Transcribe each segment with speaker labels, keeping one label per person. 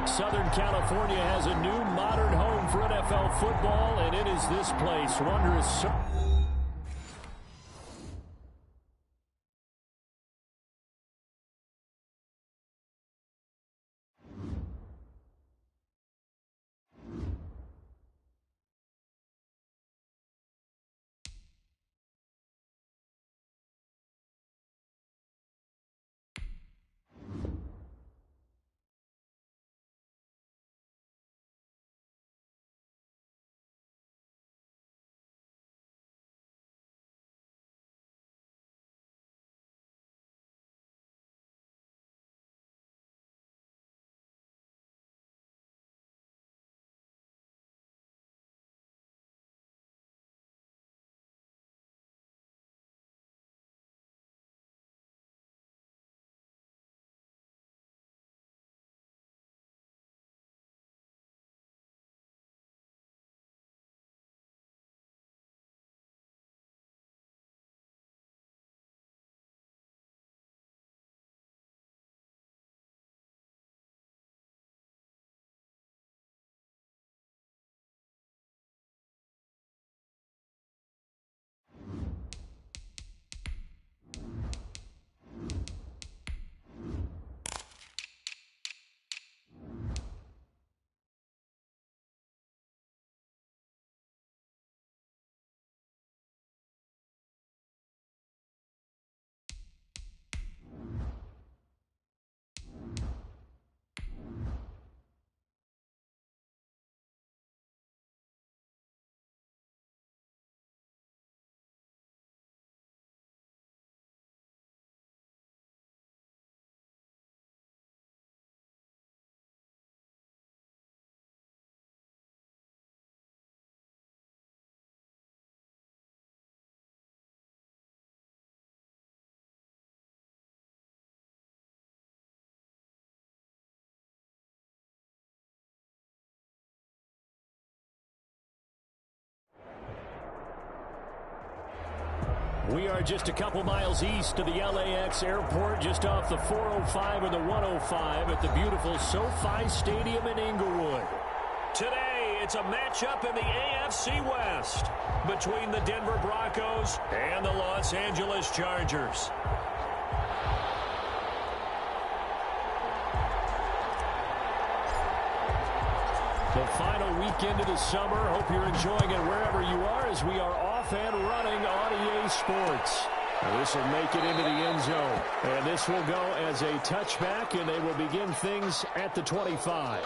Speaker 1: Southern California has a new modern home for NFL football, and it is this place. Wondrous. We are just a couple miles east of the LAX airport, just off the 405 and the 105 at the beautiful SoFi Stadium in Inglewood. Today, it's a matchup in the AFC West between the Denver Broncos and the Los Angeles Chargers. The final weekend of the summer. Hope you're enjoying it wherever you are as we are off and running on EA Sports. This will make it into the end zone. And this will go as a touchback, and they will begin things at the 25.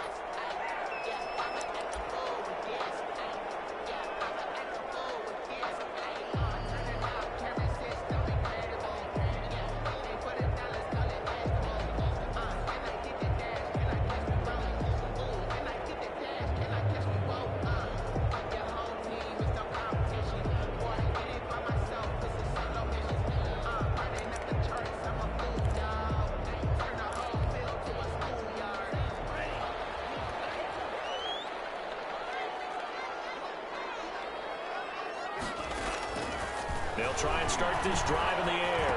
Speaker 2: They'll try and start this drive in the air.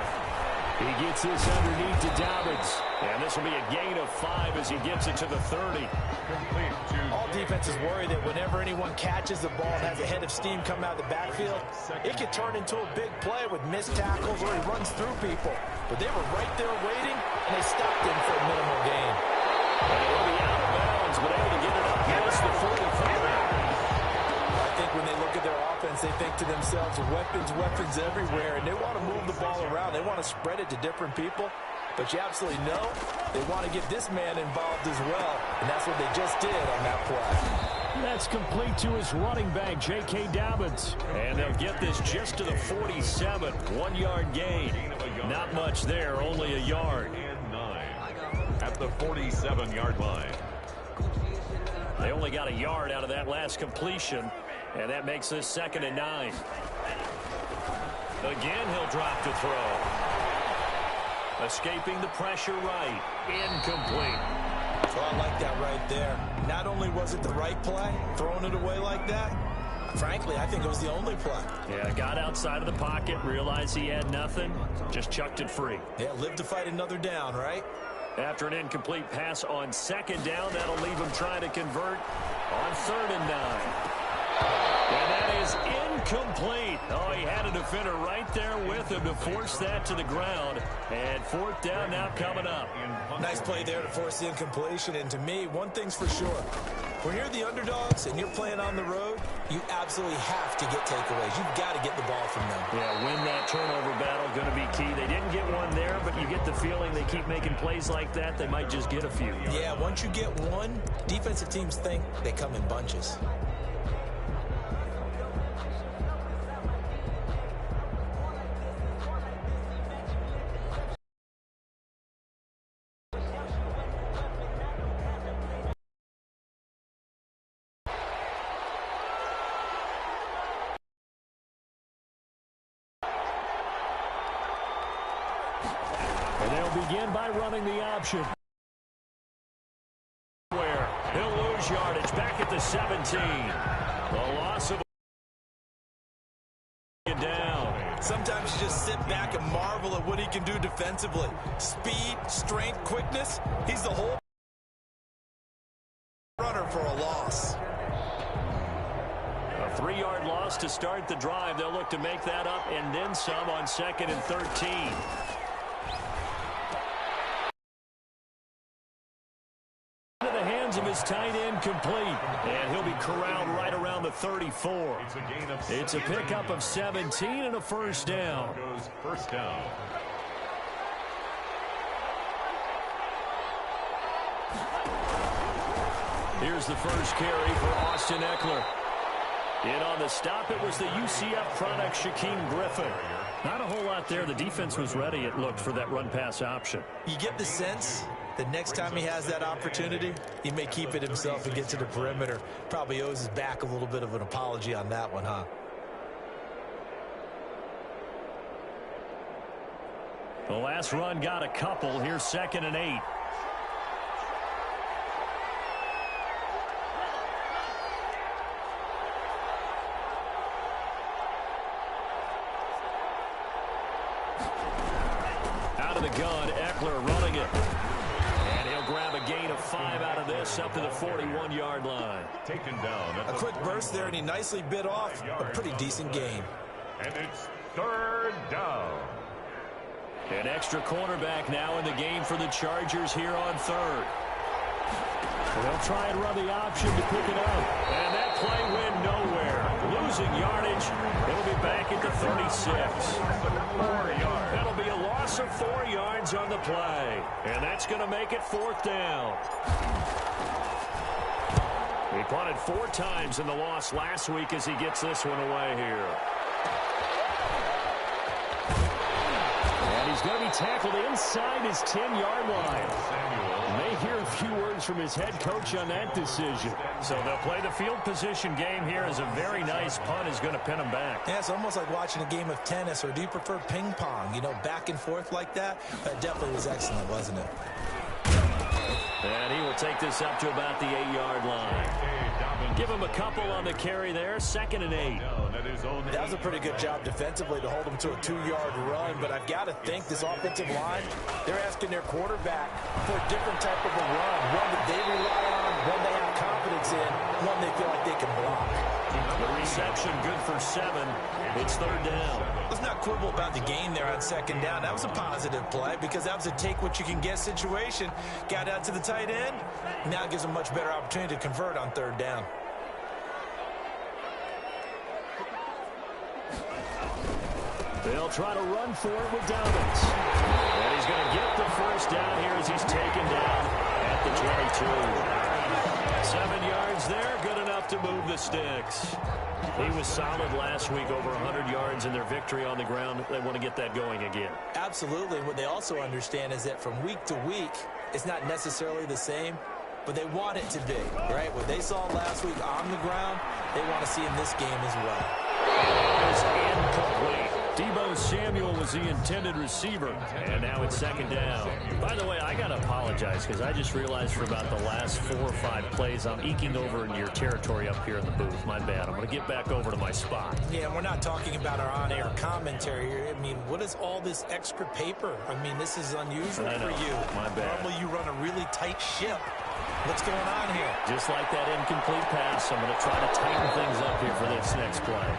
Speaker 2: He gets this underneath to Dobbins. And this will be a gain of 5 as he gets it to the 30.
Speaker 3: All defenses worry that whenever anyone catches the ball and has a head of steam come out of the backfield, it could turn into a big play with missed tackles or he runs through people. But they were right there waiting, and they stopped him for a minimal gain.
Speaker 2: And it will be out of bounds, but able to get it up past the 45.
Speaker 3: I think when they look at their offense, they think to themselves, weapons everywhere, and they want to move the ball around. They want to spread it to different people. But you absolutely know they want to get this man involved as well, and that's what they just did on that play.
Speaker 1: That's complete to his running back, J.K. Dobbins.
Speaker 2: And they'll get this just to the 47. 1 yard gain. Not much there, only a yard.
Speaker 4: At the 47-yard line.
Speaker 2: They only got a yard out of that last completion, and that makes this 2nd and 9. Again, he'll drop to throw. Escaping the pressure right. Incomplete.
Speaker 3: So I like that right there. Not only was it the right play, throwing it away like that, frankly, I think it was the only play.
Speaker 2: Yeah, got outside of the pocket, realized he had nothing, just chucked it free.
Speaker 3: Yeah, live to fight another down, right?
Speaker 1: After an incomplete pass on second down, that'll leave him trying to convert on 3rd and 9. And that is incomplete. Oh, he had a defender right there with him to force that to the ground. And 4th down now coming up.
Speaker 3: Nice play there to force the incompletion. And to me, one thing's for sure. When you're the underdogs and you're playing on the road, you absolutely have to get takeaways. You've got to get the ball from them.
Speaker 1: Yeah, win that turnover battle, going to be key. They didn't get one there, but you get the feeling they keep making plays like that, they might just get a few.
Speaker 3: Yeah, once you get one, defensive teams think they come in bunches.
Speaker 1: And they'll begin by running the option. Where he'll lose yardage back at the 17. The loss of down.
Speaker 3: Sometimes you just sit back and marvel at what he can do defensively. Speed, strength, quickness. He's the whole runner for a loss.
Speaker 1: A 3-yard loss to start the drive. They'll look to make that up and then some on 2nd and 13. Of his tight end complete, and he'll be corralled right around the 34. It's a pickup of 17 and a 1st down.
Speaker 4: First down.
Speaker 1: Here's the first carry for Austin Eckler. In on the stop, it was the UCF product, Shaquem Griffin. Not a whole lot there. The defense was ready, it looked, for that run-pass option.
Speaker 3: You get the sense that next time he has that opportunity, he may keep it himself and get to the perimeter. Probably owes his back a little bit of an apology on that one, huh?
Speaker 1: The last run got a couple. Here's 2nd and 8. Out of the gun, Eckler running it. And he'll grab a gain of 5 out of this up to the 41-yard line.
Speaker 4: Taken down.
Speaker 3: A quick burst there, and he nicely bit off a pretty decent gain.
Speaker 4: And it's 3rd down.
Speaker 1: An extra cornerback now in the game for the Chargers here on 3rd. They'll try and run the option to pick it up. And that play went nowhere. Losing yardage. It'll be back at the 36.
Speaker 4: 4 yards.
Speaker 1: That'll be a loss of 4 yards on the play. And that's going to make it 4th down. He punted 4 times in the loss last week as he gets this one away here. And he's going to be tackled inside his 10-yard line. May hear a few words from his head coach on that decision. So they'll play the field position game here as a very nice punt is going to pin him back.
Speaker 3: Yeah, it's almost like watching a game of tennis, or do you prefer ping pong? You know, back and forth like that? That definitely was excellent, wasn't it?
Speaker 1: And he will take this up to about the 8-yard line. Give him a couple on the carry there. 2nd and 8.
Speaker 3: That was a pretty good job defensively to hold him to a 2-yard run, but I've got to think this offensive line, they're asking their quarterback for a different type of a run, one that they rely on, one they have confidence in, one they feel like they can block.
Speaker 1: The reception good for 7. It's 3rd down.
Speaker 3: Let's not quibble about the gain there on 2nd down. That was a positive play because that was a take-what-you-can-get situation. Got out to the tight end. Now gives them a much better opportunity to convert on 3rd down.
Speaker 1: They'll try to run for it with Dobbins. And he's going to get the 1st down here as he's taken down at the 22. 7 yards there, good enough to move the sticks. He was solid last week, over 100 yards in their victory on the ground. They want to get that going again.
Speaker 3: Absolutely. What they also understand is that from week to week, it's not necessarily the same, but they want it to be, right? What they saw last week on the ground, they want to see in this game as well.
Speaker 1: It is incomplete. Deebo Samuel was the intended receiver. And now it's second down.
Speaker 2: By the way, I got to apologize because I just realized for about the last 4 or 5 plays, I'm eking over into your territory up here in the booth. My bad. I'm going to get back over to my spot.
Speaker 3: Yeah, and we're not talking about our on-air commentary here. I mean, what is all this extra paper? I mean, this is unusual for you.
Speaker 2: My bad.
Speaker 3: Normally you run a really tight ship. What's going on here?
Speaker 2: Just like that incomplete pass, I'm going to try to tighten things up here for this next play.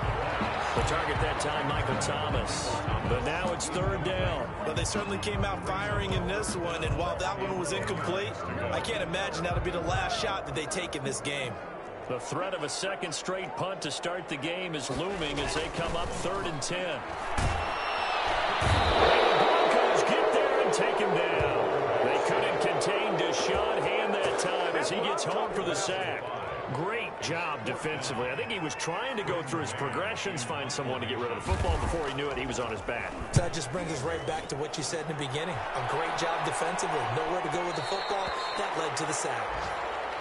Speaker 1: The target that time, Michael Thomas. But now it's third down.
Speaker 3: Well, they certainly came out firing in this one, and while that one was incomplete, I can't imagine that'll be the last shot that they take in this game.
Speaker 1: The threat of a second straight punt to start the game is looming as they come up 3rd and 10. And the Broncos get there and take him down. They couldn't contain Deshaun Hand that time as he gets home for the sack. Great job defensively. I think he was trying to go through his progressions, find someone to get rid of the football. Before he knew it, he was on his back.
Speaker 3: So that just brings us right back to what you said in the beginning. A great job defensively. Nowhere to go with the football. That led to the sack.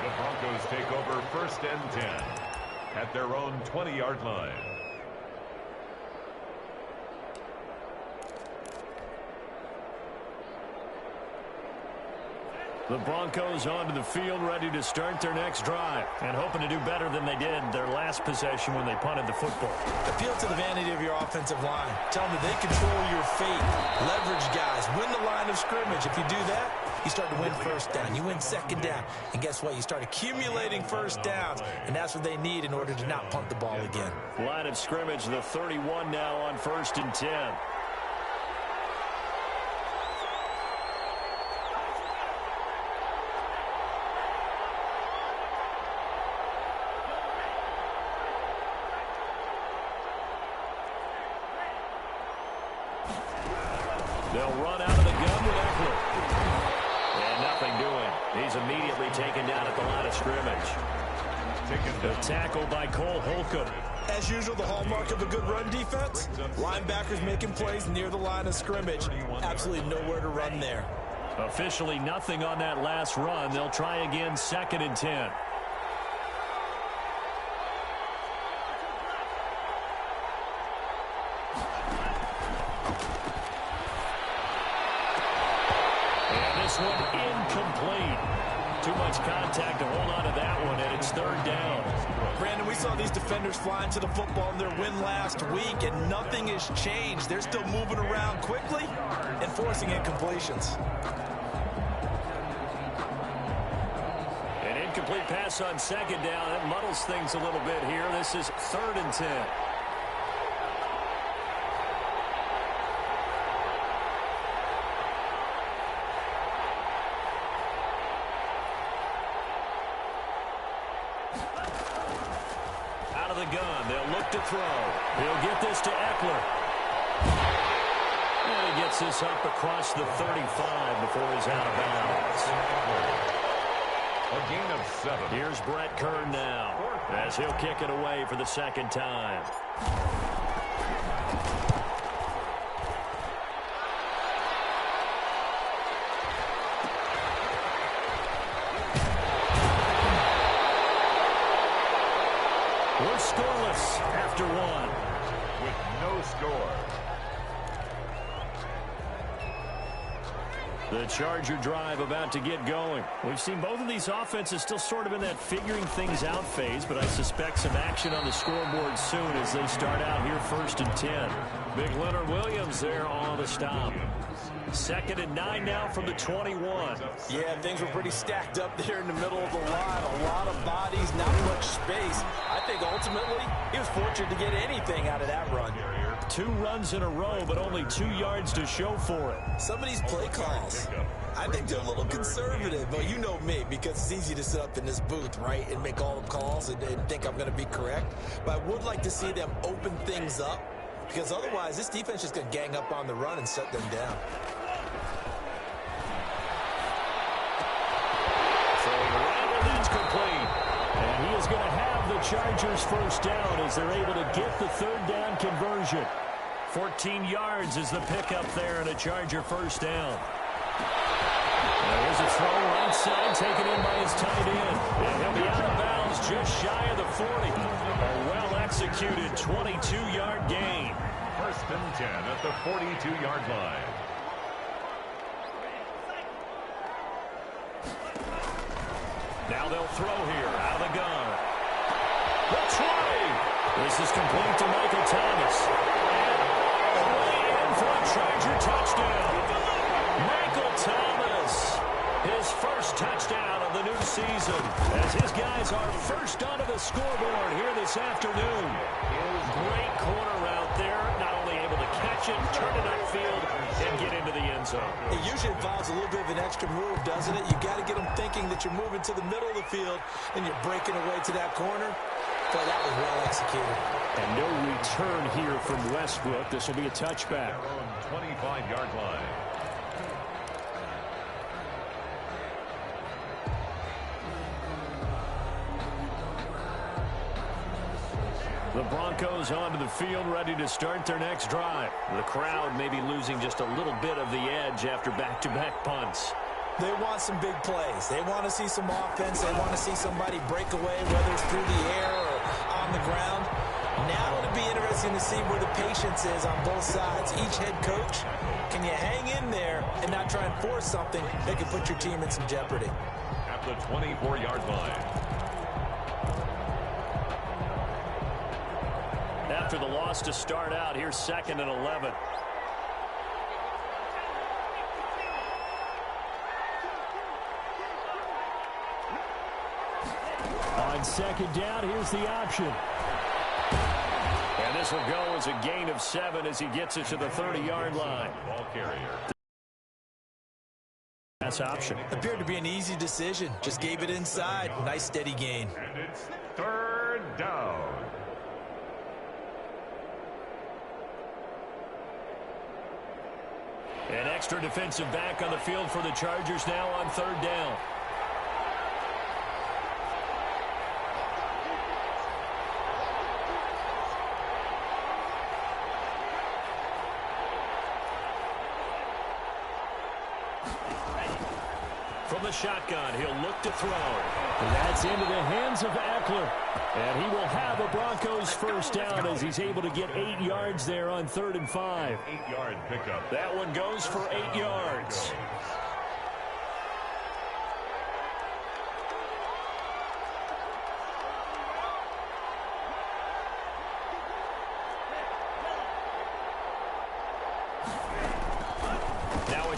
Speaker 4: The Broncos take over 1st and 10 at their own 20-yard line.
Speaker 1: The Broncos onto the field, ready to start their next drive, and hoping to do better than they did their last possession when they punted the football.
Speaker 3: Appeal to the vanity of your offensive line. Tell them that they control your fate. Leverage guys. Win the line of scrimmage. If you do that, you start to win first down. You win second down. And guess what? You start accumulating first downs, and that's what they need in order to not punt the ball again.
Speaker 1: Line of scrimmage, the 31 now on 1st and 10. They'll run out of the gun with Eckler. And nothing doing. He's immediately taken down at the line of scrimmage. The tackle by Cole Holcomb.
Speaker 3: As usual, the hallmark of a good run defense, linebackers making plays near the line of scrimmage. Absolutely nowhere to run there.
Speaker 1: Officially nothing on that last run. They'll try again 2nd and 10. This one incomplete. Too much contact to hold on to that one, and it's 3rd down.
Speaker 3: Brandon, we saw these defenders flying to the football in their win last week, and nothing has changed. They're still moving around quickly and forcing incompletions.
Speaker 1: An incomplete pass on 2nd down. That muddles things a little bit here. This is 3rd and 10. Gun. They'll look to throw. He'll get this to Eckler. And he gets this up across the 35 before he's out of bounds.
Speaker 4: A gain of 7.
Speaker 1: Here's Brett Kern now as he'll kick it away for the 2nd time. We're scoreless after one.
Speaker 4: With no score.
Speaker 1: The Charger drive about to get going. We've seen both of these offenses still sort of in that figuring things out phase, but I suspect some action on the scoreboard soon as they start out here 1st and 10. Big Leonard Williams there on the stop. 2nd and 9 now from the 21.
Speaker 3: Yeah, things were pretty stacked up there in the middle of the line. A lot of bodies, not much space. I think ultimately he was fortunate to get anything out of that run.
Speaker 1: 2 runs in a row, but only 2 yards to show for it.
Speaker 3: Some of these play calls, I think they're a little conservative. But you know me, because it's easy to sit up in this booth, right, and make all the calls and think I'm going to be correct. But I would like to see them open things up, because otherwise this defense is going to gang up on the run and shut them down.
Speaker 1: That's complete. And he is going to have the Chargers first down as they're able to get the 3rd down conversion. 14 yards is the pickup there and a Charger first down. There's a throw right side taken in by his tight end. And he'll be out of bounds just shy of the 40. A well-executed 22-yard gain.
Speaker 4: first and 10 at the 42-yard line.
Speaker 1: Now they'll throw here out of the gun. The try. This is complete to Michael Thomas. And away in for a Charger touchdown. Michael Thomas, his first touchdown of the new season, as his guys are first onto the scoreboard here this afternoon. Great corner route there, not only able to catch it, turn it upfield, and get into the end zone.
Speaker 3: It usually involves a little bit of an extra move, doesn't it? You got to get them thinking that you're moving to the middle of the field and you're breaking away to that corner. But that was well executed.
Speaker 1: And no return here from Westbrook. This will be a touchback.
Speaker 4: 25-yard line.
Speaker 1: The Broncos onto the field, ready to start their next drive. The crowd may be losing just a little bit of the edge after back-to-back punts.
Speaker 3: They want some big plays. They want to see some offense. They want to see somebody break away, whether it's through the air or on the ground. Now it'll be interesting to see where the patience is on both sides. Each head coach, can you hang in there and not try and force something that could put your team in some jeopardy?
Speaker 4: At the 24-yard line.
Speaker 1: After the loss to start out, here's 2nd and 11. On 2nd down, here's the option. And this will go as a gain of 7 as he gets it to the 30-yard line.
Speaker 4: Ball carrier.
Speaker 1: Pass option.
Speaker 3: Appeared to be an easy decision. Just gave it inside. Nice steady gain.
Speaker 4: And it's 3rd down.
Speaker 1: An extra defensive back on the field for the Chargers now on 3rd down. From the shotgun, he'll look to throw. And that's into the hands of Eckler. And he will have a Broncos first down as he's able to get 8 yards there on 3rd and 5.
Speaker 4: 8-yard pickup.
Speaker 1: That one goes for 8 yards.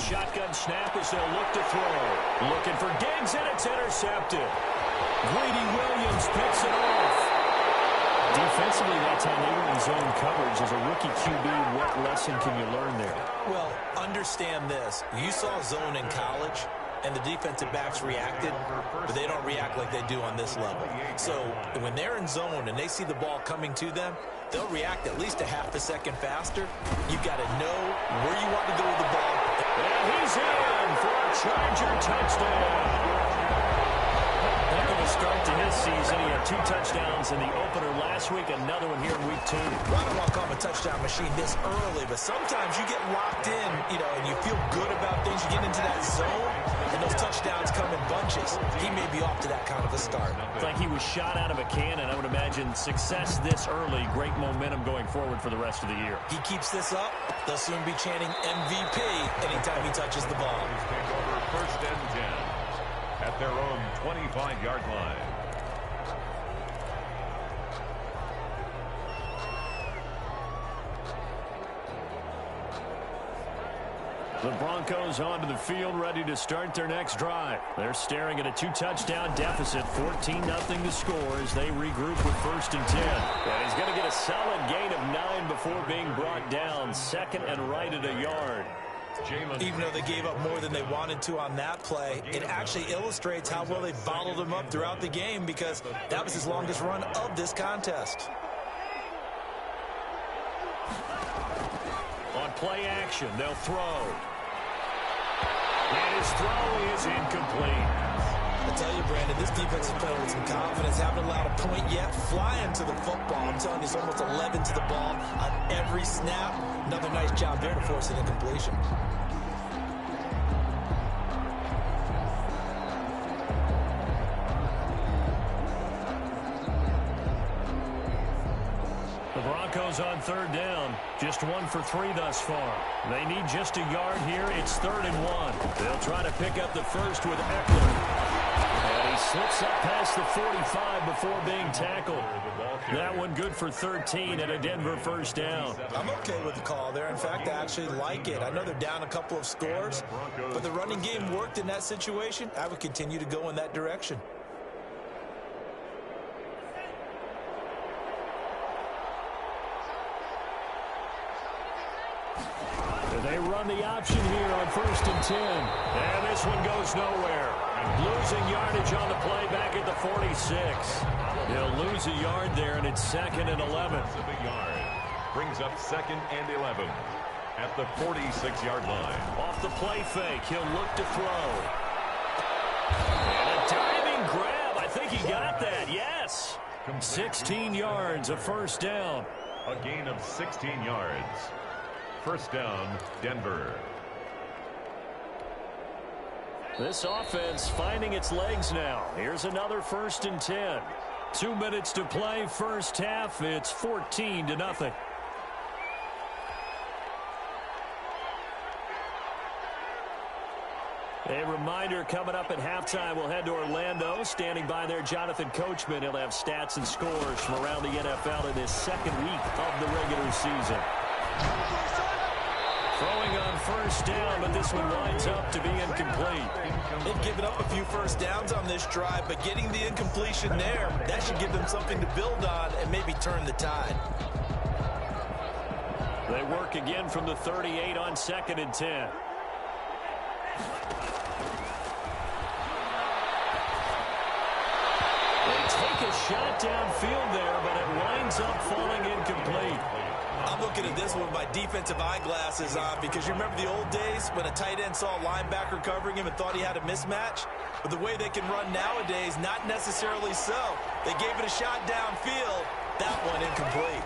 Speaker 1: Shotgun snap as they'll look to throw. Looking for Diggs, and it's intercepted. Greedy Williams picks it off. Defensively, that time they were in zone coverage. As a rookie QB, what lesson can you learn there?
Speaker 3: Well, understand this. You saw zone in college, and the defensive backs reacted, but they don't react like they do on this level. So when they're in zone and they see the ball coming to them, they'll react at least a half a second faster. You've got to know where you want to go with the ball.
Speaker 1: And he's in for a Charger touchdown. Heck of a start to his season. He had 2 touchdowns in the opener last week, another one here in week 2.
Speaker 3: I don't want to call him a touchdown machine this early, but sometimes you get locked in, and you feel good about things. You get into that zone, and those touchdowns come in bunches. He may be off to that kind of a start.
Speaker 1: It's like he was shot out of a cannon. I would imagine success this early, great momentum going forward for the rest of the year.
Speaker 3: He keeps this up, they'll soon be chanting MVP anytime he touches the ball.
Speaker 4: Take over 1st and 10 at their own 25-yard line.
Speaker 1: The Broncos onto the field, ready to start their next drive. They're staring at a 2-touchdown deficit, 14-0 to score as they regroup with 1st and 10. And he's going to get a solid gain of 9 before being brought down, 2nd and right at a yard.
Speaker 3: Even though they gave up more than they wanted to on that play, it actually illustrates how well they bottled him up throughout the game, because that was his longest run of this contest.
Speaker 1: On play action, they'll throw. And his throw is incomplete.
Speaker 3: I tell you, Brandon, this defense is playing with some confidence. Haven't allowed a point yet. Flying to the football. I'm telling you, it's almost 11 to the ball on every snap. Another nice job there to force an incompletion.
Speaker 1: The Broncos on third down. Just 1 for 3 thus far. They need just a yard here. It's 3rd and 1. They'll try to pick up the first with Eckler. And he slips up past the 45 before being tackled. That one good for 13 and a Denver first down.
Speaker 3: I'm okay with the call there. In fact, I actually like it. I know they're down a couple of scores, but the running game worked in that situation. I would continue to go in that direction.
Speaker 1: They run the option here on 1st and 10. And this one goes nowhere. Losing yardage on the play back at the 46. He'll lose a yard there, and it's 2nd and 11.
Speaker 4: That's a big yard. Brings up 2nd and 11 at the 46-yard line.
Speaker 1: Off the play fake, he'll look to throw. And a diving grab. I think he got that, yes. 16 yards, a first down.
Speaker 4: A gain of 16 yards. First down, Denver.
Speaker 1: This offense finding its legs now. Here's another 1st and 10. 2 minutes to play, first half. It's 14-0. A reminder, coming up at halftime, we'll head to Orlando. Standing by there, Jonathan Coachman. He'll have stats and scores from around the NFL in this 2nd week of the regular season. Throwing on first down, but this one winds up to be incomplete.
Speaker 3: They've given up a few first downs on this drive, but getting the incompletion there, that should give them something to build on and maybe turn the tide.
Speaker 1: They work again from the 38 on 2nd and 10. They take a shot downfield there, but it winds up falling incomplete.
Speaker 3: I'm looking at this one with my defensive eyeglasses on because you remember the old days when a tight end saw a linebacker covering him and thought he had a mismatch? But the way they can run nowadays, not necessarily so. They gave it a shot downfield. That one incomplete.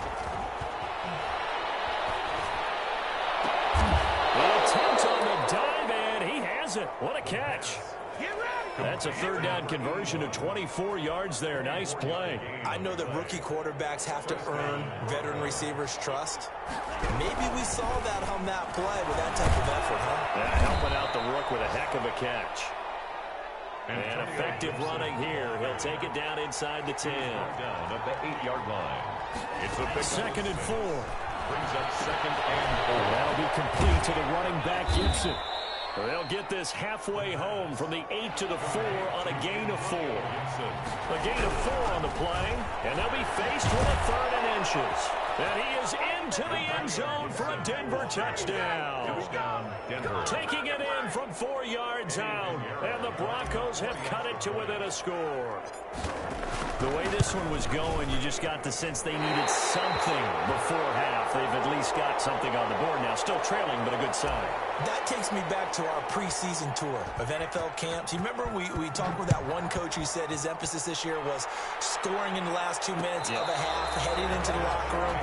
Speaker 1: An attempt on the dive, and he has it. What a catch. That's a 3rd down conversion of 24 yards there. Nice play.
Speaker 3: I know that rookie quarterbacks have to earn veteran receivers' trust. Maybe we saw that on that play with that type of effort, huh?
Speaker 1: Yeah, helping out the rook with a heck of a catch. And effective running here. He'll take it down inside the 10.
Speaker 4: Down at the 8-yard line. It's a big
Speaker 1: 2nd and 4.
Speaker 4: Brings up 2nd and 4.
Speaker 1: That'll be complete to the running back, Gibson. They'll get this halfway home from the 8 to the 4 on a gain of 4. A gain of 4 on the play, and they'll be faced with a 3rd and inches. And he is into the end zone for a Denver touchdown.
Speaker 4: Denver.
Speaker 1: Taking it in from 4 yards out, and the Broncos have cut it to within a score. The way this one was going, you just got the sense they needed something before half. They've at least got something on the board now. Still trailing, but a good sign.
Speaker 3: That takes me back to our preseason tour of NFL camps. You remember we talked with that one coach who said his emphasis this year was scoring in the last 2 minutes of a half, heading into the locker room.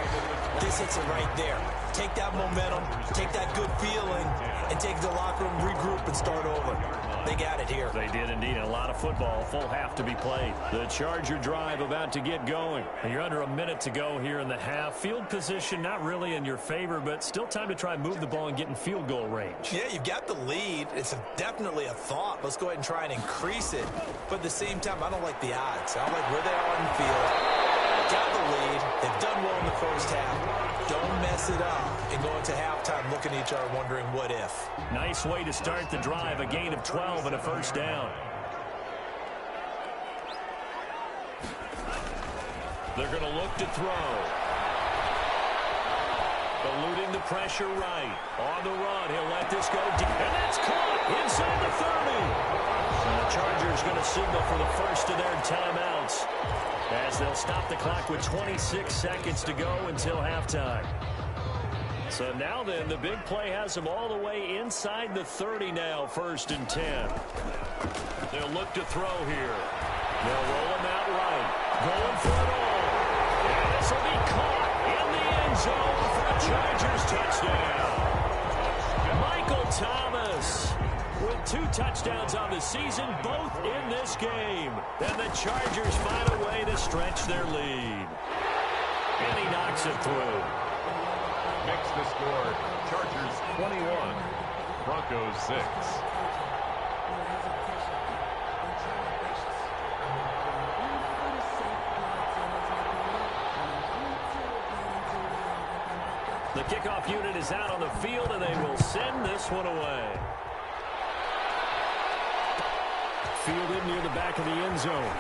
Speaker 3: This hits it right there. Take that momentum, take that good feeling, and take the locker room, regroup, and start over. They got it here.
Speaker 1: They did indeed. A lot of football, full half to be played. The Charger drive about to get going. You're under a minute to go here in the half. Field position not really in your favor, but still time to try and move the ball and get in field goal range.
Speaker 3: Yeah, you've got the lead. It's definitely a thought. Let's go ahead and try and increase it. But at the same time, I don't like the odds. I don't like where they are on the field. Got the lead. They've done well in the first half. Don't mess it up and go into halftime looking at each other wondering what if.
Speaker 1: Nice way to start the drive. A gain of 12 and a first down. They're going to look to throw. Eluding the pressure right. On the run, he'll let this go deep. And that's caught inside the 30. And the Chargers going to signal for the first of their timeouts as they'll stop the clock with 26 seconds to go until halftime. So now then, the big play has them all the way inside the 30 now, 1st and 10. They'll look to throw here. They'll roll him out right. Going for it all. And this will be caught in the end zone for a Chargers touchdown. Michael Thomas with 2 touchdowns on the season, both in this game. And the Chargers find a way to stretch their lead. And he knocks it through.
Speaker 4: Makes the score Chargers 21, Broncos 6.
Speaker 1: The kickoff unit is out on the field, and they will send this one away. Fielded near the back of the end zone.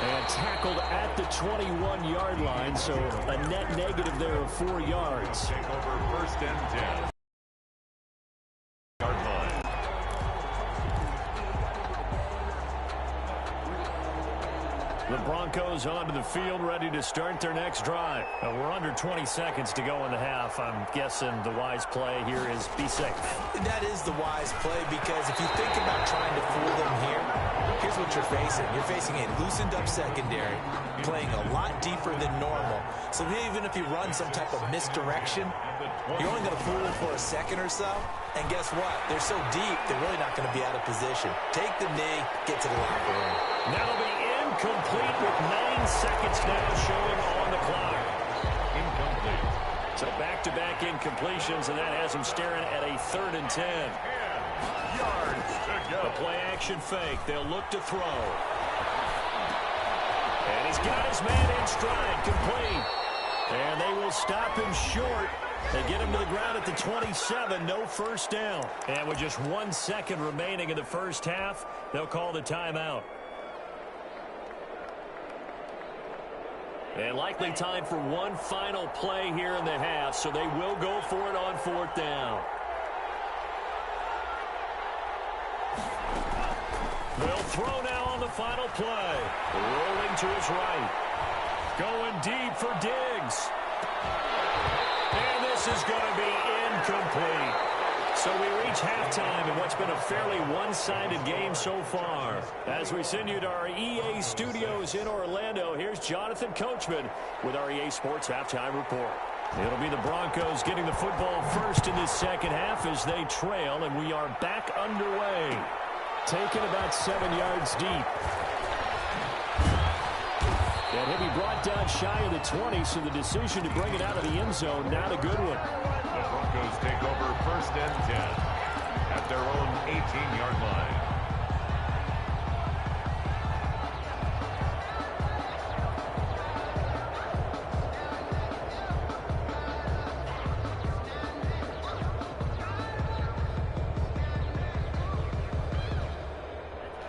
Speaker 1: And tackled at the 21-yard line, so a net negative there of 4 yards.
Speaker 4: Take over first and 10. Yard line.
Speaker 1: The Broncos onto the field, ready to start their next drive. We're under 20 seconds to go in the half. I'm guessing the wise play here is be safe.
Speaker 3: That is the wise play, because if you think about trying to fool them here, here's what you're facing. You're facing a loosened-up secondary, playing a lot deeper than normal. So even if you run some type of misdirection, you're only going to fool them for a second or so. And guess what? They're so deep, they're really not going to be out of position. Take the knee, get to the locker room.
Speaker 1: That'll be incomplete with 9 seconds now showing on the clock.
Speaker 4: Incomplete.
Speaker 1: So back-to-back incompletions, and that has them staring at a 3rd and 10.
Speaker 4: Yards to go.
Speaker 1: The play-action fake. They'll look to throw. And he's got his man in stride, complete. And they will stop him short. They get him to the ground at the 27, no first down. And with just 1 second remaining in the first half, they'll call the timeout. And likely time for one final play here in the half, so they will go for it on 4th down. They'll throw now on the final play. Rolling to his right. Going deep for Diggs. And this is going to be incomplete. So we reach halftime in what's been a fairly one-sided game so far. As we send you to our EA studios in Orlando, here's Jonathan Coachman with our EA Sports Halftime Report. It'll be the Broncos getting the football first in this second half as they trail, and we are back underway. Taken about 7 yards deep. And he'll be brought down shy of the 20, so the decision to bring it out of the end zone, not a good one.
Speaker 4: The Broncos take over first and 10 at their own 18-yard line.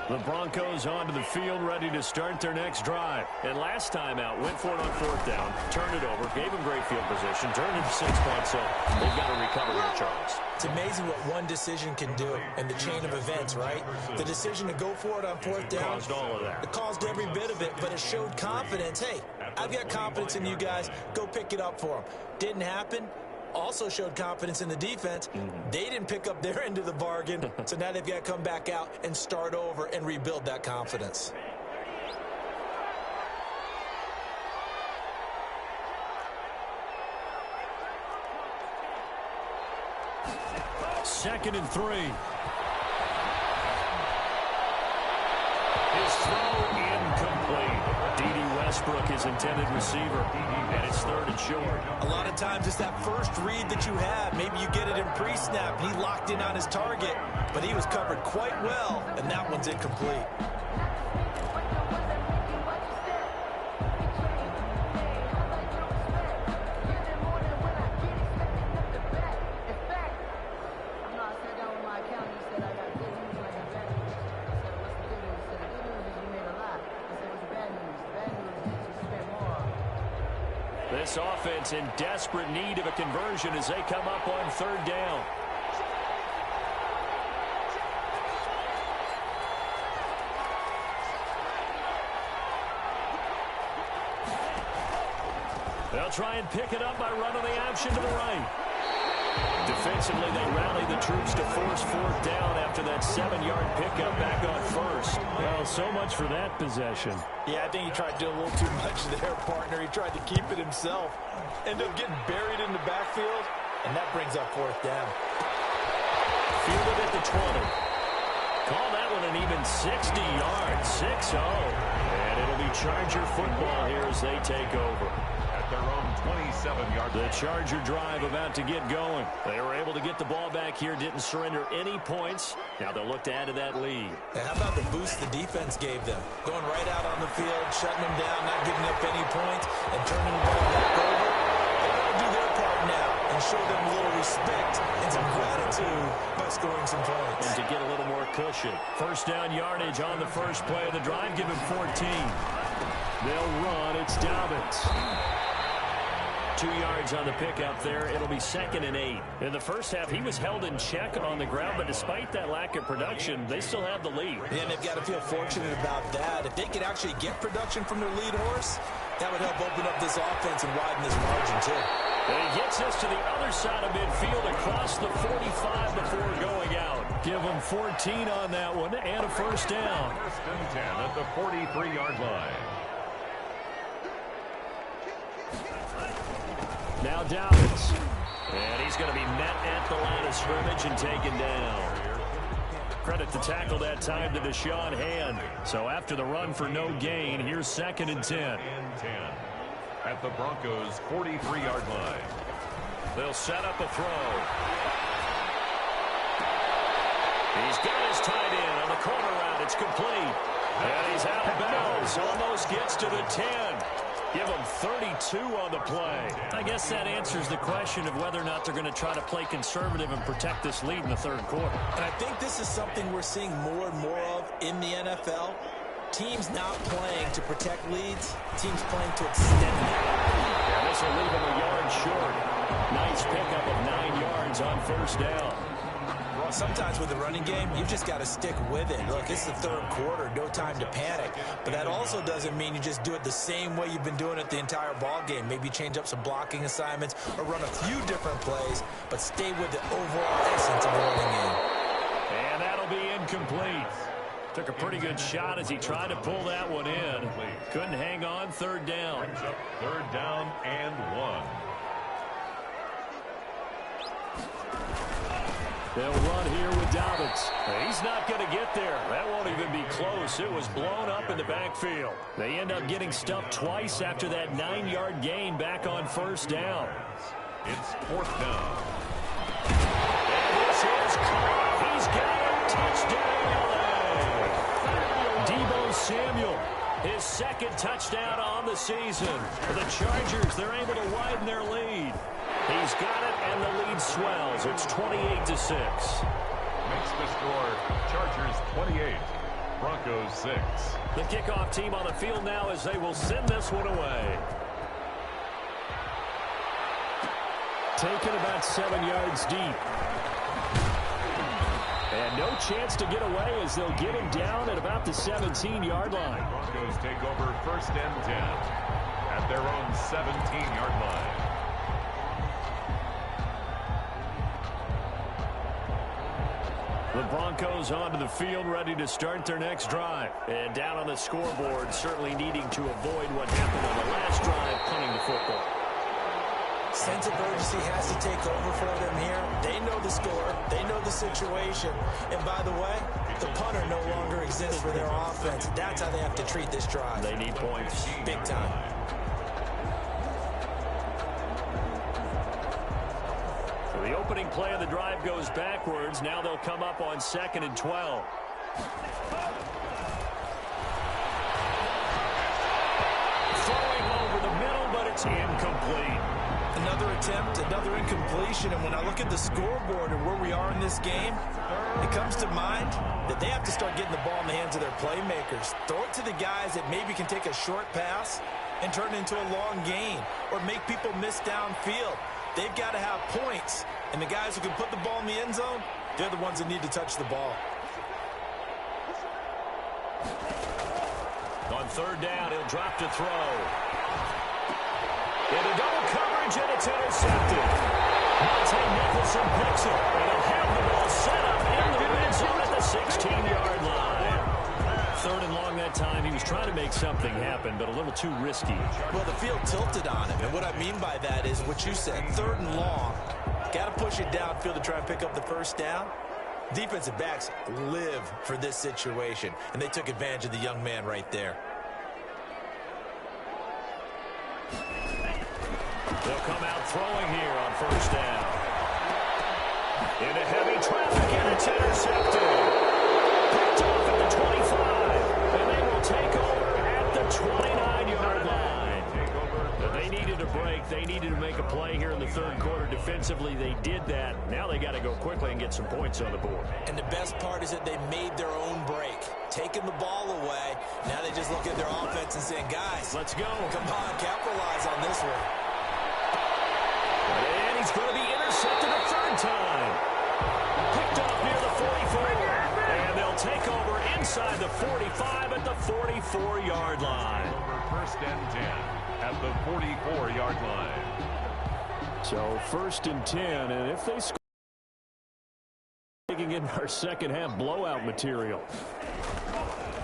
Speaker 1: The Broncos onto the field, ready to start their next drive. And last time out, went for it on 4th down, turned it over, gave them great field position, turned it 6 points, so they've got to recover here, Charles.
Speaker 3: It's amazing what one decision can do in the chain of events, right? The decision to go for it on 4th down.
Speaker 1: Caused all of that.
Speaker 3: It caused every bit of it, but it showed confidence. Hey, I've got confidence in you guys. Go pick it up for them. Didn't happen. Also showed confidence in the defense. They didn't pick up their end of the bargain, so now they've got to come back out and start over and rebuild that confidence.
Speaker 1: Second and 3. His throw incomplete. D.D. Westbrook, his intended receiver, and it's 3rd and short.
Speaker 3: A lot of times it's that first read that you have. Maybe you get it in pre-snap. He locked in on his target, but he was covered quite well, and that one's incomplete.
Speaker 1: This offense in desperate need of a conversion as they come up on 3rd down. They'll try and pick it up by running the option to the right. Defensively, they rally the troops to force 4th down after that 7-yard pickup back on 1st. Well, so much for that possession.
Speaker 3: Yeah, I think he tried to do a little too much there, partner. He tried to keep it himself. Ended up getting buried in the backfield, and that brings up 4th down.
Speaker 1: Fielded at the 20. Call that one an even 60 yards, 6-0. And it'll be Charger football here as they take over.
Speaker 4: At their own 27-yard line.
Speaker 1: The Charger drive about to get going. They were able to get the ball back here, didn't surrender any points. Now they'll look to add to that lead.
Speaker 3: How about the boost the defense gave them? Going right out on the field, shutting them down, not giving up any points, and turning the ball back over. They got to do their part now and show them a little respect and some gratitude by scoring some points.
Speaker 1: And to get a little more cushion. First down yardage on the first play of the drive. Give him 14. They'll run. It's Dobbins. 2 yards on the pickup there. It'll be 2nd and 8. In the first half, he was held in check on the ground, but despite that lack of production, they still have the lead.
Speaker 3: And they've got to feel fortunate about that. If they could actually get production from their lead horse, that would help open up this offense and widen this margin, too.
Speaker 1: And he gets us to the other side of midfield across the 45 before going out. Give him 14 on that one and a first down.
Speaker 4: First and 10 at the 43-yard line.
Speaker 1: Now Dobbins. And he's going to be met at the line of scrimmage and taken down. Credit the tackle that time to Deshaun Hand. So after the run for no gain, here's 2nd and 10.
Speaker 4: And 10 at the Broncos' 43-yard line.
Speaker 1: They'll set up a throw. He's got his tight end on the corner route. It's complete. And he's out of bounds. Almost gets to the 10. Give him 32 on the play. I guess that answers the question of whether or not they're going to try to play conservative and protect this lead in the third quarter.
Speaker 3: And I think this is something we're seeing more and more of in the NFL. Teams not playing to protect leads, teams playing to extend them.
Speaker 1: And this will leave him a yard short. Nice pickup of 9 yards on first down.
Speaker 3: Well, sometimes with the running game, you just got to stick with it. Look, it's the third quarter, no time to panic. But that also doesn't mean you just do it the same way you've been doing it the entire ball game. Maybe change up some blocking assignments or run a few different plays, but stay with the overall essence of the running game.
Speaker 1: And that'll be incomplete. Took a pretty good shot as he tried to pull that one in. Couldn't hang on. Third down.
Speaker 4: Third down and 1.
Speaker 1: They'll run here with Dobbins. He's not going to get there. That won't even be close. It was blown up in the backfield. They end up getting stuffed twice after that 9-yard gain back on first down.
Speaker 4: It's 4th down.
Speaker 1: And this is caught. He's got it. Touchdown, LA. Deebo Samuel, his 2nd touchdown on the season. For the Chargers, they're able to widen their lead. He's got it, and the lead swells. It's 28-6.
Speaker 4: Makes the score Chargers 28, Broncos 6.
Speaker 1: The kickoff team on the field now as they will send this one away. Taken about 7 yards deep. And no chance to get away as they'll get him down at about the 17-yard line.
Speaker 4: Broncos take over 1st and 10 at their own 17-yard line.
Speaker 1: The Broncos onto the field, ready to start their next drive. And down on the scoreboard, certainly needing to avoid what happened on the last drive, punting the football.
Speaker 3: Sense of urgency has to take over for them here. They know the score. They know the situation. And by the way, the punter no longer exists for their offense. That's how they have to treat this drive.
Speaker 1: They need points.
Speaker 3: Big time.
Speaker 1: So the opening play of the drive goes backwards. Now they'll come up on 2nd and 12. Throwing over the middle, but it's incomplete.
Speaker 3: Another attempt, another incompletion, and when I look at the scoreboard and where we are in this game, it comes to mind that they have to start getting the ball in the hands of their playmakers. Throw it to the guys that maybe can take a short pass and turn it into a long gain or make people miss downfield. They've got to have points, and the guys who can put the ball in the end zone, they're the ones that need to touch the ball.
Speaker 1: On 3rd down, he'll drop to throw. Into double coverage, and it's intercepted. Monte Nicholson picks it, and he'll have the ball set up in the red zone at the 16-yard line. 3rd and long that time. He was trying to make something happen, but a little too risky.
Speaker 3: Well, the field tilted on him, and what I mean by that is what you said. 3rd and long, got to push it downfield to try and pick up the first down. Defensive backs live for this situation, and they took advantage of the young man right there.
Speaker 2: They'll come out throwing here on first down. Into heavy traffic, and it's intercepted. Picked off at the 25, and they will take over at the 29-yard line. They needed a break. They needed to make a play here in the third quarter. Defensively, they did that. Now they got to go quickly and get some points on the board.
Speaker 3: And the best part is that they made their own break. Taking the ball away. Now they just look at their offense and saying, guys,
Speaker 2: let's go.
Speaker 3: Come on, capitalize on this one.
Speaker 2: And he's going to be intercepted a third time. Picked off near the 44. And they'll take over inside the 45 at the 44-yard line.
Speaker 4: Over first and 10 at the 44-yard line.
Speaker 1: So first and 10, and if they score, taking in our second half blowout material.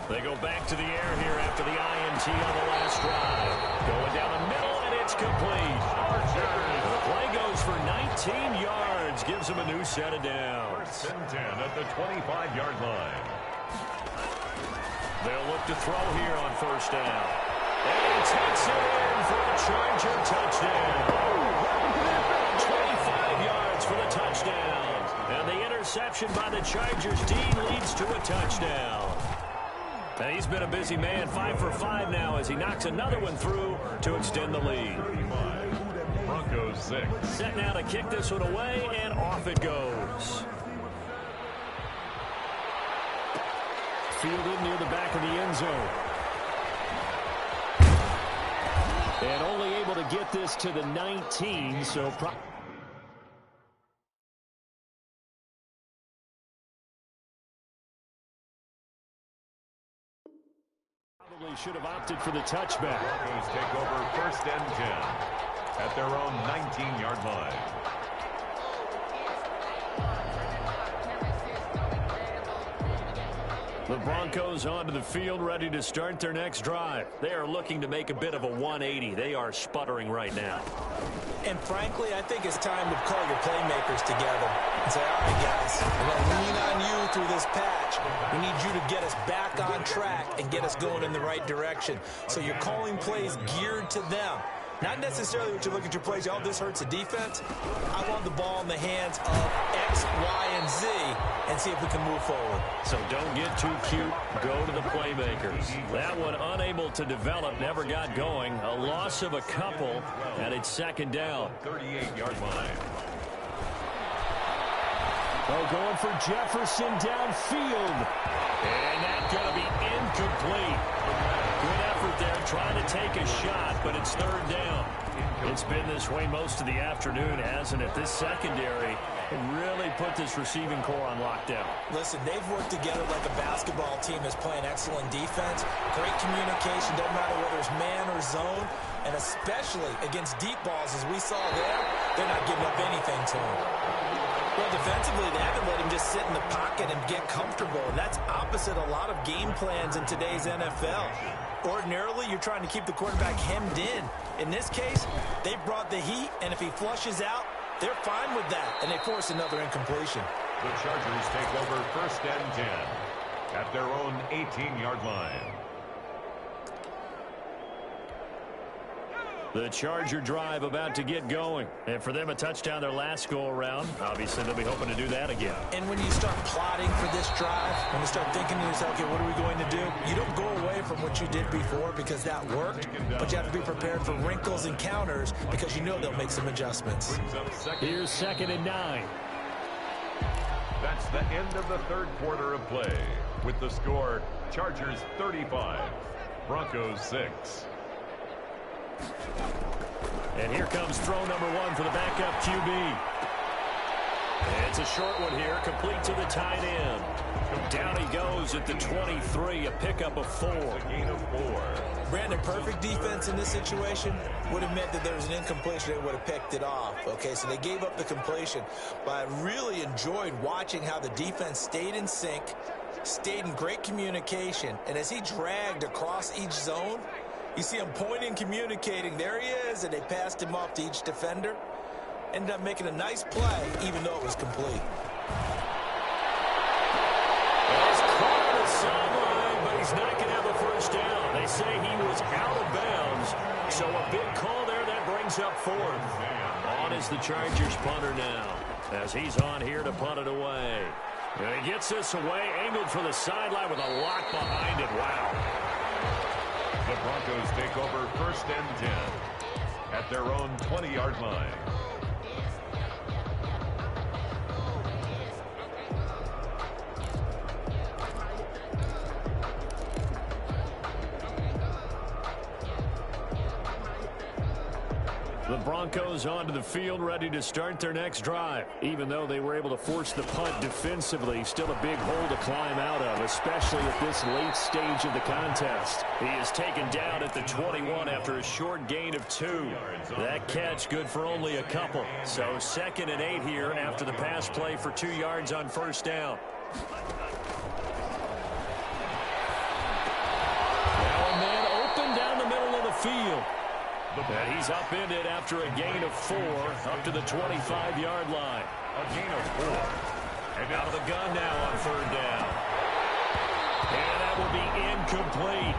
Speaker 2: They go back to the air here after the INT on the last drive. Going down the middle, and it's complete. The play goes for 19 yards. Gives them a new set of downs.
Speaker 4: First and 10 at the 25-yard line.
Speaker 2: They'll look to throw here on first down. And he takes it in for a Charger touchdown. 25 yards for the touchdown. And the interception by the Chargers. Dean leads to a touchdown. And he's been a busy man, 5 for 5 now as he knocks another one through to extend the lead.
Speaker 4: Broncos 6.
Speaker 2: Set now to kick this one away, and off it goes.
Speaker 1: Fielded near the back of the end zone. And only able to get this to the 19, so probably should have opted for the touchback.
Speaker 4: Broncos take over first and 10 at their own 19-yard line.
Speaker 1: The Broncos onto the field, ready to start their next drive. They are looking to make a bit of a 180. They are sputtering right now.
Speaker 3: And frankly, I think it's time to call your playmakers together and say, all right, guys, we're going to lean on you through this patch. We need you to get us back on track and get us going in the right direction. So you're calling plays geared to them. Not necessarily what you look at your plays, oh, this hurts the defense. I want the ball in the hands of X, Y, and Z and see if we can move forward.
Speaker 1: So don't get too cute. Go to the playmakers. That one unable to develop, never got going. A loss of a couple, and it's second down.
Speaker 4: 38-yard line.
Speaker 1: Oh, going for Jefferson downfield.
Speaker 2: And that's going to be incomplete. Good effort there, trying to take a shot, but it's third down.
Speaker 1: It's been this way most of the afternoon, hasn't it? This secondary really put this receiving core on lockdown.
Speaker 3: Listen, they've worked together like a basketball team that's playing excellent defense. Great communication, doesn't matter whether it's man or zone. And especially against deep balls, as we saw there, they're not giving up anything to them. Well, defensively, they haven't let him just sit in the pocket and get comfortable. And that's opposite a lot of game plans in today's NFL. Ordinarily, you're trying to keep the quarterback hemmed in. In this case, they brought the heat, and if he flushes out, they're fine with that, and they force another incompletion.
Speaker 4: The Chargers take over first and 10 at their own 18-yard line.
Speaker 1: The Charger drive about to get going. And for them, a touchdown their last go-around. Obviously, they'll be hoping to do that again.
Speaker 3: And when you start plotting for this drive, when you start thinking to yourself, okay, what are we going to do? You don't go away from what you did before because that worked, but you have to be prepared for wrinkles and counters because you know they'll make some adjustments.
Speaker 1: Here's 2nd and 9.
Speaker 4: That's the end of the third quarter of play. With the score, Chargers 35, Broncos 6.
Speaker 1: And here comes throw number 1 for the backup QB. And it's a short one here, complete to the tight end. Down he goes at the 23, a pickup of 4.
Speaker 4: A gain of 4.
Speaker 3: Brandon, perfect defense in this situation would have meant that there was an incompletion. They would have picked it off. Okay, so they gave up the completion. But I really enjoyed watching how the defense stayed in sync, stayed in great communication, and as he dragged across each zone, you see him pointing, communicating. There he is, and they passed him off to each defender. Ended up making a nice play, even though it was complete.
Speaker 2: He's caught on the sideline, but he's not going to have a first down. They say he was out of bounds, so a big call there that brings up
Speaker 1: fourth. On is the Chargers punter now, as he's on here to punt it away. And he gets this away, angled for the sideline with a lock behind it. Wow.
Speaker 4: The Broncos take over 1st and 10 at their own 20-yard line.
Speaker 1: The Broncos onto the field, ready to start their next drive. Even though they were able to force the punt defensively, still a big hole to climb out of, especially at this late stage of the contest. He is taken down at the 21 after a short gain of 2. That catch good for only a couple. So 2nd and 8 here after the pass play for 2 yards on 1st down. Now a man open down the middle of the field. And he's upended after a gain of 4 up to the 25-yard line.
Speaker 4: A gain of 4.
Speaker 1: And out of the gun now on 3rd down. And that will be incomplete.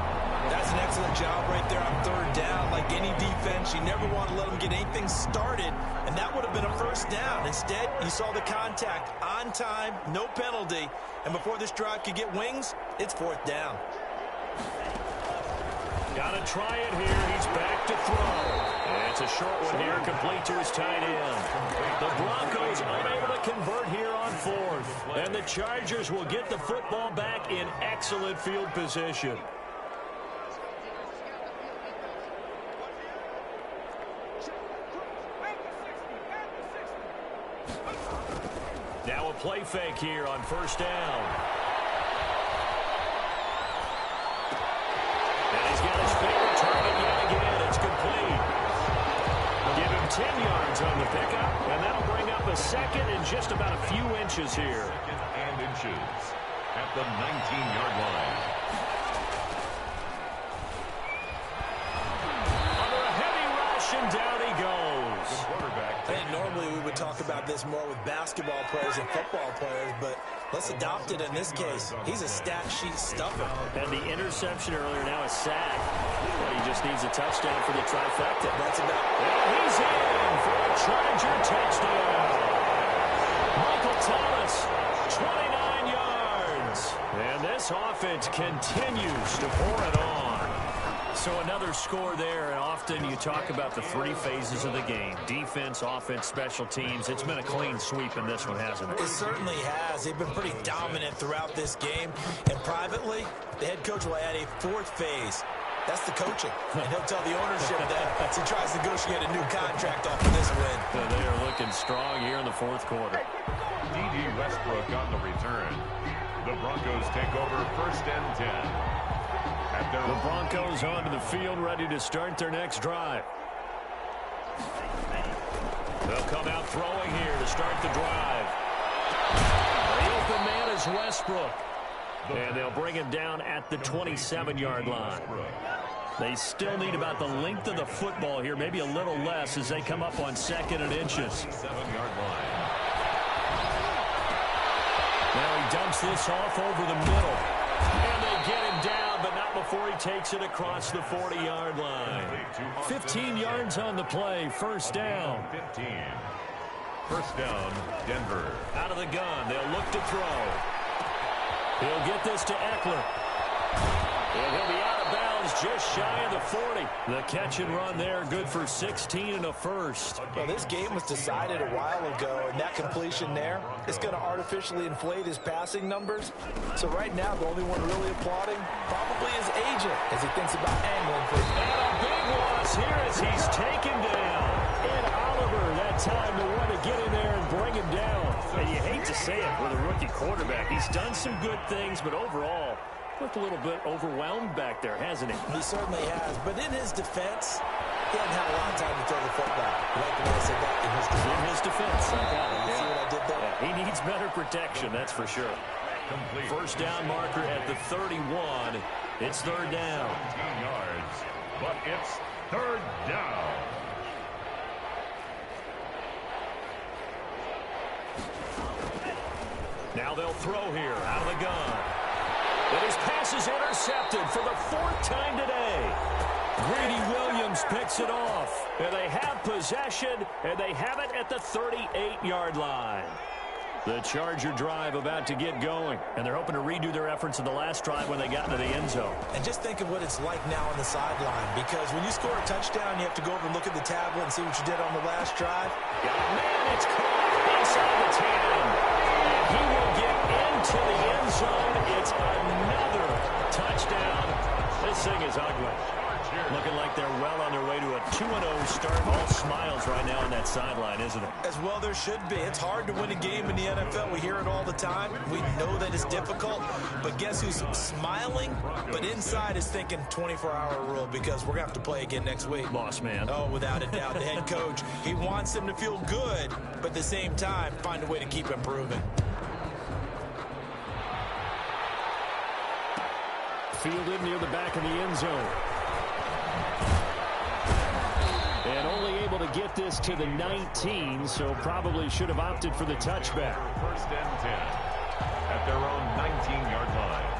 Speaker 3: That's an excellent job right there on 3rd down. Like any defense, you never want to let them get anything started, and that would have been a 1st down. Instead, you saw the contact on time, no penalty, and before this drive could get wings, it's 4th down.
Speaker 1: Got to try it here. He's back to throw. And it's a short one here, complete to his tight end. The Broncos unable to convert here on 4th. And the Chargers will get the football back in excellent field position. Now a play fake here on 1st down. Got his favorite target yet again. It's complete. Give him 10 yards on the pickup, and that'll bring up a 2nd and just about a few inches here.
Speaker 4: 2nd and inches at the 19-yard line.
Speaker 1: Under a heavy rush, and down he goes.
Speaker 4: The quarterback.
Speaker 3: I think normally we would talk about this more with basketball players and football players, but let's adopt it in this case. He's a stat sheet stuffer.
Speaker 1: And the interception earlier, now a sack. Well, he just needs a touchdown for the trifecta.
Speaker 3: That's about it.
Speaker 1: And he's in for a Charger touchdown. Michael Thomas, 29 yards. And this offense continues to pour it on. So another score there, and often you talk about the 3 phases of the game. Defense, offense, special teams. It's been a clean sweep in this one, hasn't it?
Speaker 3: It certainly has. They've been pretty dominant throughout this game. And privately, the head coach will add a 4th phase. That's the coaching. And he'll tell the ownership that as he tries to negotiate a new contract off of this win.
Speaker 1: They are looking strong here in the 4th quarter.
Speaker 4: D.D. Westbrook on the return. The Broncos take over 1st and 10.
Speaker 1: The Broncos onto the field, ready to start their next drive. They'll come out throwing here to start the drive. The open man is Westbrook. And they'll bring him down at the 27-yard line. They still need about the length of the football here, maybe a little less as they come up on 2nd and inches.
Speaker 4: 7-yard line.
Speaker 1: Now he dumps this off over the middle. And they get him down, but not before he takes it across the 40-yard line. 15 yards on the play, 1st down.
Speaker 4: 15. 1st down, Denver.
Speaker 1: Out of the gun, they'll look to throw. He'll get this to Eckler. And he'll be out of bounds just shy of the 40. The catch and run there, good for 16 and a 1st.
Speaker 3: Well, this game was decided a while ago, and that completion there is going to artificially inflate his passing numbers. So right now, the only one really applauding probably his agent as he thinks about angling for.
Speaker 1: And a big loss here as he's taken down. And Oliver, that time the one to get in there and bring him down. And you hate to say it with a rookie quarterback. He's done some good things, but overall, looked a little bit overwhelmed back there, hasn't he?
Speaker 3: He certainly has. But in his defense, he hasn't had a lot of time to throw the football. I like the way I said that in his defense.
Speaker 1: In his defense. I got it.
Speaker 3: You see what I did there?
Speaker 1: Yeah, he needs better protection, that's for sure.
Speaker 4: Complete.
Speaker 1: 1st down marker at the 31. It's 3rd down.
Speaker 4: 17 yards, but it's 3rd down.
Speaker 1: Now they'll throw here out of the gun. And his pass is intercepted for the 4th time today. Greedy Williams picks it off. And they have possession, and they have it at the 38-yard line. The Charger drive about to get going, and they're hoping to redo their efforts in the last drive when they got into the end zone.
Speaker 3: And just think of what it's like now on the sideline, because when you score a touchdown, you have to go over and look at the tablet and see what you did on the last drive.
Speaker 1: Man, it's caught inside the 10. And he will get into the end zone. It's another touchdown. This thing is ugly. Looking like they're well on their way to a 2-0 start. All smiles right now on that sideline, isn't it?
Speaker 3: As well there should be. It's hard to win a game in the NFL. We hear it all the time. We know that it's difficult. But guess who's smiling? But inside is thinking 24-hour rule, because we're going to have to play again next week.
Speaker 1: Boss man.
Speaker 3: Oh, without a doubt. The head coach, he wants them to feel good, but at the same time, find a way to keep improving.
Speaker 1: Fielded near the back of the end zone. And only able to get this to the 19, so probably should have opted for the touchback.
Speaker 4: First and 10 at their own 19-yard line.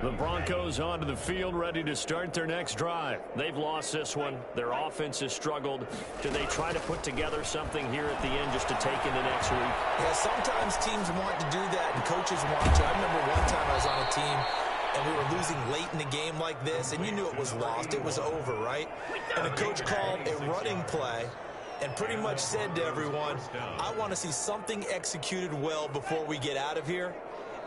Speaker 1: The Broncos onto the field, ready to start their next drive. They've lost this one. Their offense has struggled. Do they try to put together something here at the end just to take into next week?
Speaker 3: Yeah, sometimes teams want to do that, and coaches want to. I remember one time I was on a team, and we were losing late in the game like this, and you knew it was lost. It was over, right? And the coach called a running play and pretty much said to everyone, I want to see something executed well before we get out of here.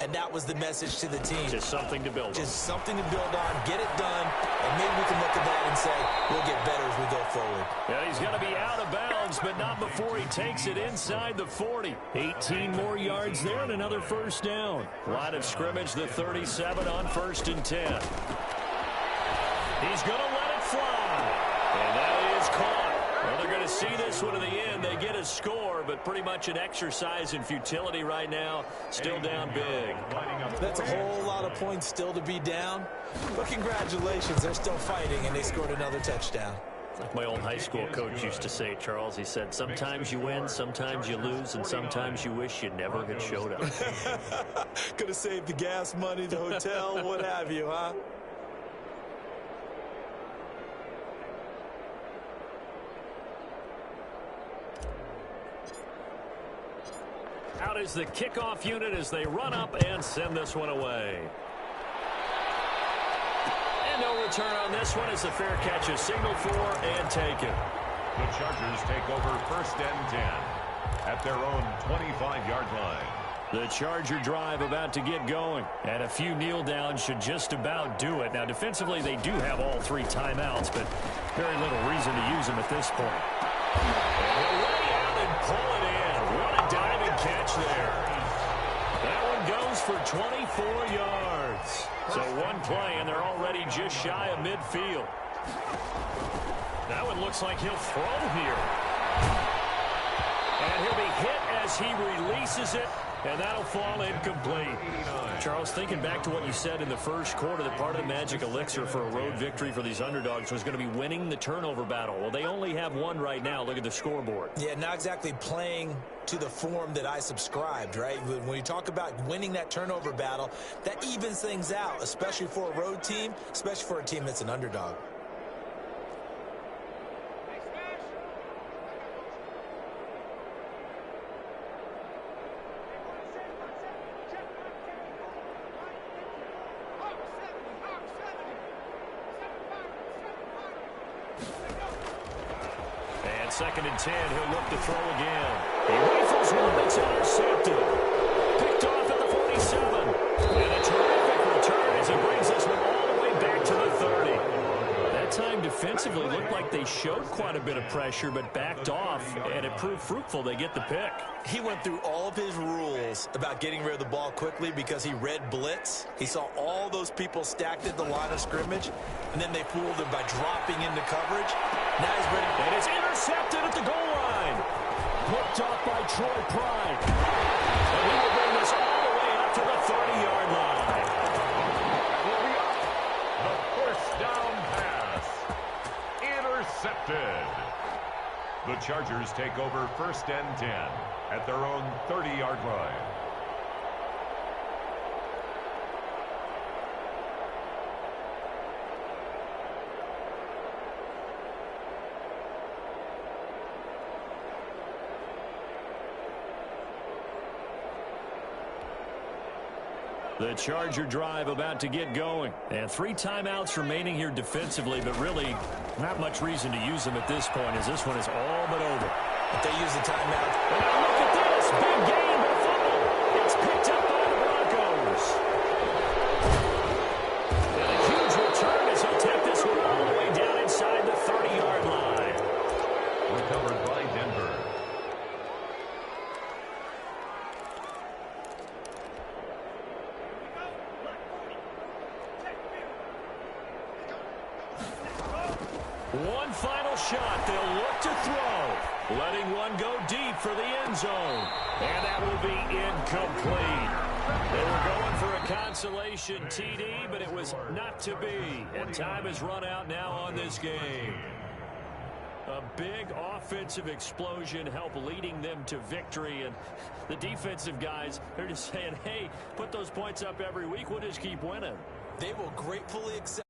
Speaker 3: And that was the message to the team.
Speaker 1: Just something to build on.
Speaker 3: Just something to build on, get it done, and maybe we can look at that and say, we'll get better as we go forward.
Speaker 1: Yeah, he's going to be out of bounds, but not before he takes it inside the 40. 18 more yards there and another first down. Line of scrimmage, the 37 on 1st and 10. He's going to let it fly. And that is caught. Well, they're going to see this one to the end. They get a score, but pretty much an exercise in futility right now. Still down big.
Speaker 3: That's a whole lot of points still to be down. But congratulations, they're still fighting, and they scored another touchdown.
Speaker 1: Like my old high school coach used to say, Charles, he said, sometimes you win, sometimes you lose, and sometimes you wish you never had showed up.
Speaker 3: Could have saved the gas money, the hotel, what have you, huh?
Speaker 1: Out is the kickoff unit as they run up and send this one away. And no return on this one as the fair catch is signaled for and taken.
Speaker 4: The Chargers take over 1st and 10 at their own 25-yard line.
Speaker 1: The Charger drive about to get going. And a few kneel downs should just about do it. Now, defensively, they do have all 3 timeouts, but very little reason to use them at this point. And he'll lay out and pull it in. What a diving catch there. That one goes for 24 yards. So one play, and they're already just shy of midfield. That one looks like he'll throw here. And he'll be hit as he releases it, and that'll fall incomplete. Charles, thinking back to what you said in the first quarter, that part of the magic elixir for a road victory for these underdogs was going to be winning the turnover battle. Well, they only have one right now. Look at the scoreboard.
Speaker 3: Yeah, not exactly playing to the form that I subscribed, right? When you talk about winning that turnover battle, that evens things out, especially for a road team, especially for a team that's an underdog.
Speaker 1: And 2nd and 10, he'll look to throw again. He rifles one that's intercepted. Picked off at the 47. And a terrific return as he brings this one all the way back to the 30. That time defensively looked like they showed quite a bit of pressure but backed off, and it proved fruitful. They get the pick.
Speaker 3: He went through all of his rules about getting rid of the ball quickly because he read blitz. He saw all those people stacked at the line of scrimmage, and then they fooled him by dropping into coverage. Now he's ready.
Speaker 1: And it's intercepted at the goal line. Picked off by Troy Pride. And he will bring this all the way up to the 30-yard line.
Speaker 4: The first down pass. Intercepted. The Chargers take over 1st and 10 at their own 30-yard line.
Speaker 1: The Charger drive about to get going. And 3 timeouts remaining here defensively, but really not much reason to use them at this point, as this one is all but over.
Speaker 3: If they use the timeout.
Speaker 1: And now look at this. Big game, but fumble. It's picked up by the Broncos. And a huge return as he'll take this one all the way down inside the 30-yard line.
Speaker 4: Recovered by Denver.
Speaker 1: One final shot. They'll look to throw. Letting one go deep for the end zone. And that will be incomplete. They were going for a consolation TD, but it was not to be. And time has run out now on this game. A big offensive explosion helped leading them to victory. And the defensive guys, they're just saying, hey, put those points up every week. We'll just keep winning.
Speaker 3: They will gratefully accept.